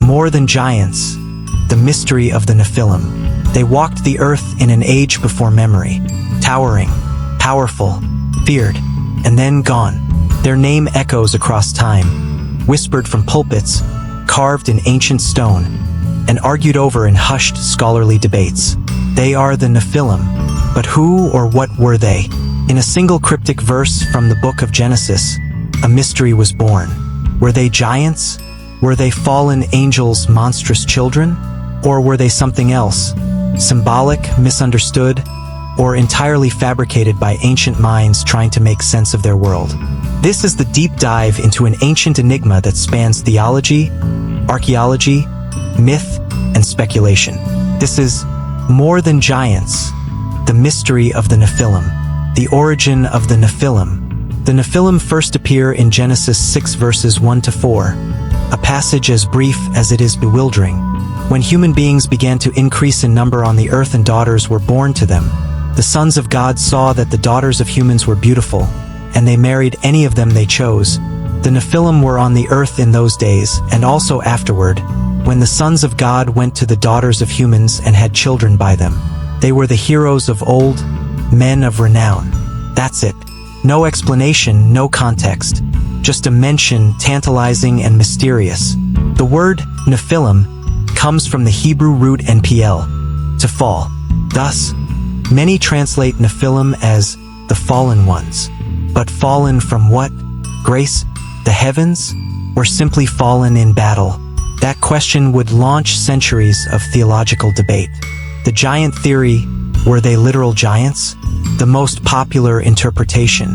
More than giants, the mystery of the Nephilim. They walked the earth in an age before memory, towering, powerful, feared, and then gone. Their name echoes across time, whispered from pulpits, carved in ancient stone, and argued over in hushed scholarly debates. They are the Nephilim, but who or what were they? In a single cryptic verse from the Book of Genesis, a mystery was born. Were they giants? Were they fallen angels' monstrous children? Or were they something else? Symbolic, misunderstood, or entirely fabricated by ancient minds trying to make sense of their world? This is the deep dive into an ancient enigma that spans theology, archaeology, myth, and speculation. This is More Than Giants, the mystery of the Nephilim, the origin of the Nephilim. The Nephilim first appear in Genesis 6 verses 1 to 4, a passage as brief as it is bewildering. When human beings began to increase in number on the earth and daughters were born to them, the sons of God saw that the daughters of humans were beautiful, and they married any of them they chose. The Nephilim were on the earth in those days, and also afterward, when the sons of God went to the daughters of humans and had children by them. They were the heroes of old, men of renown. That's it. No explanation, no context. Just a mention, tantalizing and mysterious. The word Nephilim comes from the Hebrew root NPL, to fall. Thus, many translate Nephilim as the fallen ones. But fallen from what? Grace? The heavens? Or simply fallen in battle? That question would launch centuries of theological debate. The giant theory, were they literal giants? The most popular interpretation,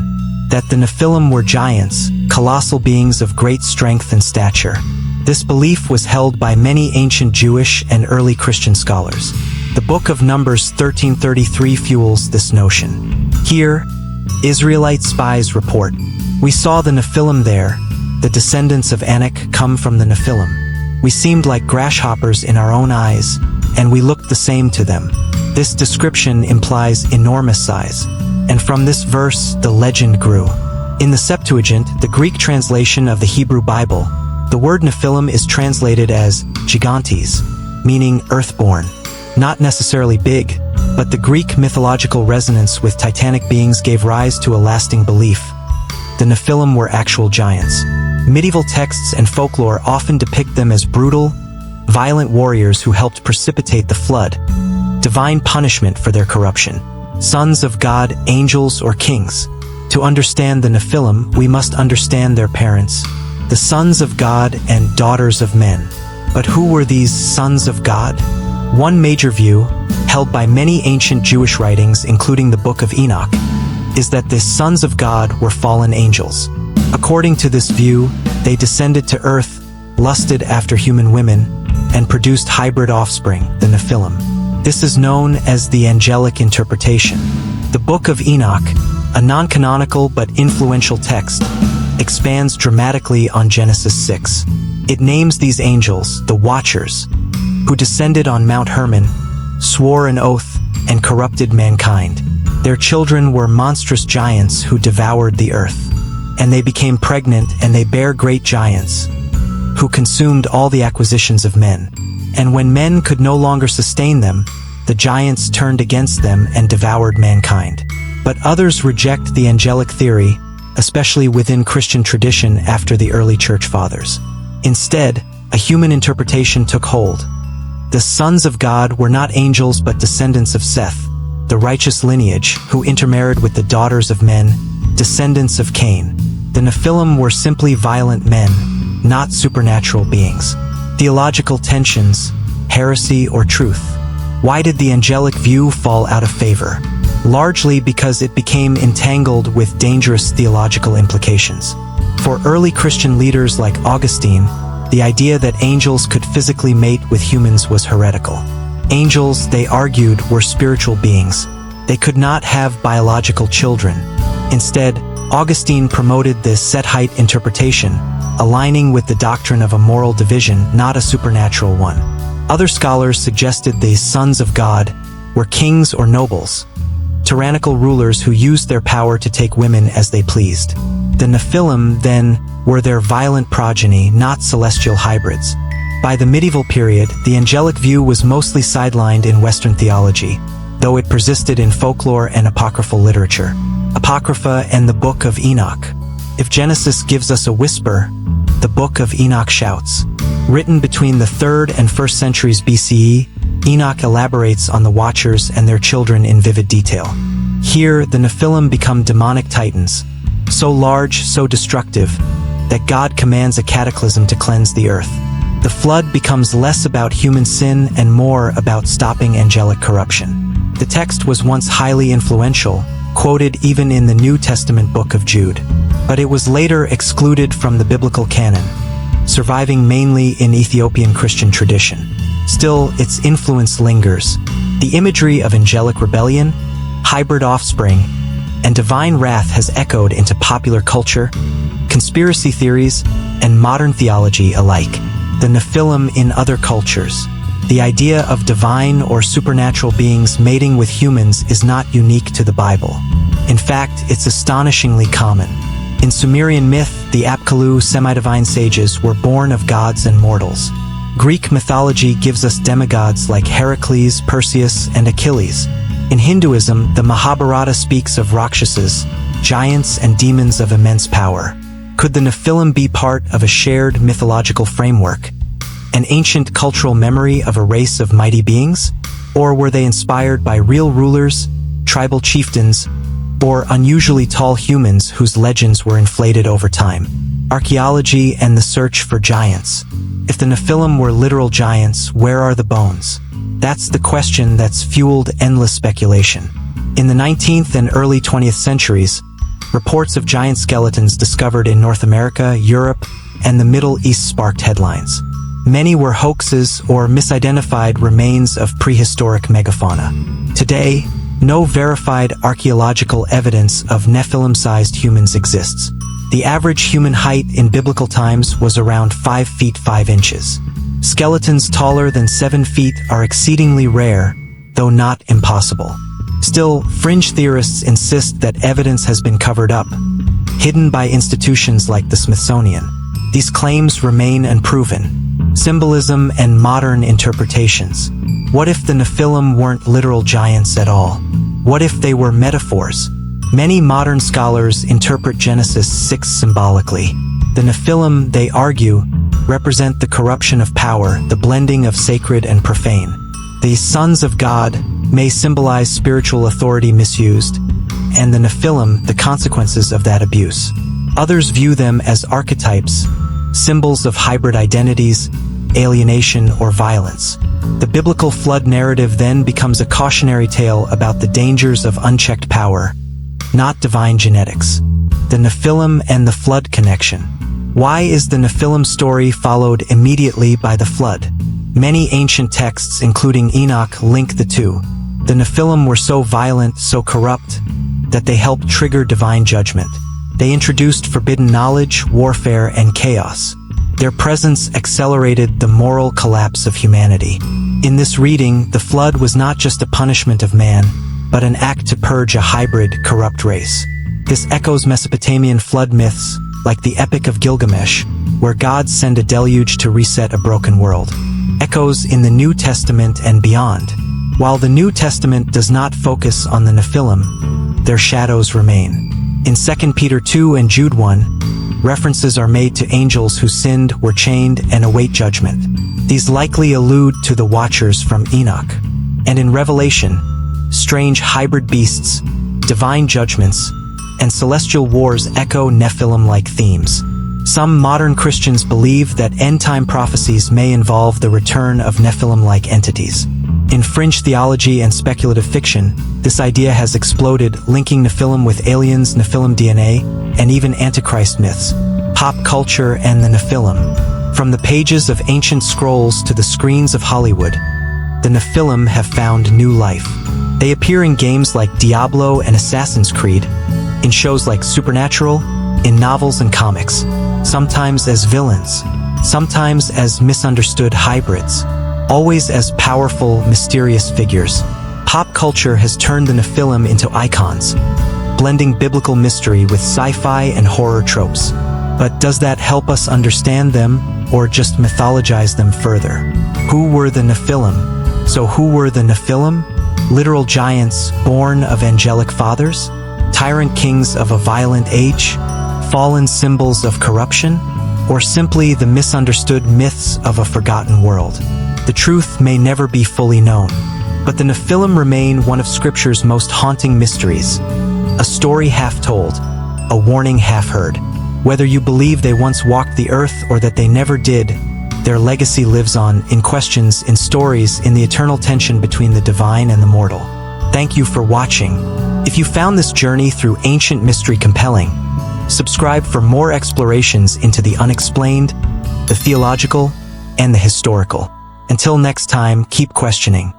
that the Nephilim were giants, colossal beings of great strength and stature. This belief was held by many ancient Jewish and early Christian scholars. The Book of Numbers 13:33 fuels this notion. Here, Israelite spies report, "We saw the Nephilim there. The descendants of Enoch come from the Nephilim. We seemed like grasshoppers in our own eyes, and we looked the same to them." This description implies enormous size, and from this verse the legend grew. In the Septuagint, the Greek translation of the Hebrew Bible, the word Nephilim is translated as gigantes, meaning earthborn. Not necessarily big, but the Greek mythological resonance with titanic beings gave rise to a lasting belief. The Nephilim were actual giants. Medieval texts and folklore often depict them as brutal, violent warriors who helped precipitate the flood, divine punishment for their corruption. Sons of God, angels, or kings. To understand the Nephilim, we must understand their parents, the sons of God and daughters of men. But who were these sons of God? One major view, held by many ancient Jewish writings including the Book of Enoch, is that the sons of God were fallen angels. According to this view, they descended to earth, lusted after human women, and produced hybrid offspring, the Nephilim. This is known as the angelic interpretation. The Book of Enoch, a non-canonical but influential text, expands dramatically on Genesis 6. It names these angels the Watchers, who descended on Mount Hermon, swore an oath, and corrupted mankind. Their children were monstrous giants who devoured the earth. And they became pregnant, and they bare great giants, who consumed all the acquisitions of men. And when men could no longer sustain them, the giants turned against them and devoured mankind. But others reject the angelic theory, especially within Christian tradition after the early church fathers. Instead, a human interpretation took hold. The sons of God were not angels but descendants of Seth, the righteous lineage, who intermarried with the daughters of men, descendants of Cain. The Nephilim were simply violent men, not supernatural beings. Theological tensions, heresy or truth. Why did the angelic view fall out of favor? Largely because it became entangled with dangerous theological implications. For early Christian leaders like Augustine, the idea that angels could physically mate with humans was heretical. Angels, they argued, were spiritual beings. They could not have biological children. Instead, Augustine promoted the Sethite interpretation, aligning with the doctrine of a moral division, not a supernatural one. Other scholars suggested the sons of God were kings or nobles, tyrannical rulers who used their power to take women as they pleased. The Nephilim, then, were their violent progeny, not celestial hybrids. By the medieval period, the angelic view was mostly sidelined in Western theology, though it persisted in folklore and apocryphal literature. Apocrypha and the Book of Enoch. If Genesis gives us a whisper, the Book of Enoch shouts. Written between the 3rd and 1st centuries BCE, Enoch elaborates on the Watchers and their children in vivid detail. Here, the Nephilim become demonic titans, so large, so destructive, that God commands a cataclysm to cleanse the earth. The flood becomes less about human sin and more about stopping angelic corruption. The text was once highly influential, quoted even in the New Testament book of Jude, but it was later excluded from the biblical canon, surviving mainly in Ethiopian Christian tradition. Still, its influence lingers. The imagery of angelic rebellion, hybrid offspring, and divine wrath has echoed into popular culture, conspiracy theories, and modern theology alike. The Nephilim in other cultures. The idea of divine or supernatural beings mating with humans is not unique to the Bible. In fact, it's astonishingly common. In Sumerian myth, the Apkallu semi-divine sages were born of gods and mortals. Greek mythology gives us demigods like Heracles, Perseus, and Achilles. In Hinduism, the Mahabharata speaks of Rakshasas, giants and demons of immense power. Could the Nephilim be part of a shared mythological framework, an ancient cultural memory of a race of mighty beings? Or were they inspired by real rulers, tribal chieftains, or unusually tall humans whose legends were inflated over time? Archaeology and the search for giants. If the Nephilim were literal giants, where are the bones? That's the question that's fueled endless speculation. In the 19th and early 20th centuries, reports of giant skeletons discovered in North America, Europe, and the Middle East sparked headlines. Many were hoaxes or misidentified remains of prehistoric megafauna. Today, no verified archaeological evidence of Nephilim-sized humans exists. The average human height in biblical times was around 5 feet 5 inches. Skeletons taller than 7 feet are exceedingly rare, though not impossible. Still, fringe theorists insist that evidence has been covered up, hidden by institutions like the Smithsonian. These claims remain unproven. Symbolism and modern interpretations. What if the Nephilim weren't literal giants at all? What if they were metaphors? Many modern scholars interpret Genesis 6 symbolically. The Nephilim, they argue, represent the corruption of power, the blending of sacred and profane. The sons of God may symbolize spiritual authority misused, and the Nephilim, the consequences of that abuse. Others view them as archetypes, symbols of hybrid identities, alienation, or violence. The biblical flood narrative then becomes a cautionary tale about the dangers of unchecked power, not divine genetics. The Nephilim and the flood connection. Why is the Nephilim story followed immediately by the flood? Many ancient texts, including Enoch, link the two. The Nephilim were so violent, so corrupt, that they helped trigger divine judgment. They introduced forbidden knowledge, warfare, and chaos. Their presence accelerated the moral collapse of humanity. In this reading, the flood was not just a punishment of man, but an act to purge a hybrid, corrupt race. This echoes Mesopotamian flood myths, like the Epic of Gilgamesh, where gods send a deluge to reset a broken world. Echoes in the New Testament and beyond. While the New Testament does not focus on the Nephilim, their shadows remain. In 2 Peter 2 and Jude 1, references are made to angels who sinned, were chained, and await judgment. These likely allude to the Watchers from Enoch. And in Revelation, strange hybrid beasts, divine judgments, and celestial wars echo Nephilim-like themes. Some modern Christians believe that end-time prophecies may involve the return of Nephilim-like entities. In fringe theology and speculative fiction, this idea has exploded, linking Nephilim with aliens, Nephilim DNA, and even Antichrist myths. Pop culture and the Nephilim. From the pages of ancient scrolls to the screens of Hollywood, the Nephilim have found new life. They appear in games like Diablo and Assassin's Creed, in shows like Supernatural, in novels and comics, sometimes as villains, sometimes as misunderstood hybrids, always as powerful, mysterious figures. Pop culture has turned the Nephilim into icons, blending biblical mystery with sci-fi and horror tropes. But does that help us understand them or just mythologize them further. Who were the Nephilim? So who were the Nephilim? Literal giants born of angelic fathers? Tyrant kings of a violent age? Fallen symbols of corruption? Or simply the misunderstood myths of a forgotten world? The truth may never be fully known, but the Nephilim remain one of Scripture's most haunting mysteries. A story half told, a warning half heard. Whether you believe they once walked the earth or that they never did, their legacy lives on in questions, in stories, in the eternal tension between the divine and the mortal. Thank you for watching. If you found this journey through ancient mystery compelling, subscribe for more explorations into the unexplained, the theological, and the historical. Until next time, keep questioning.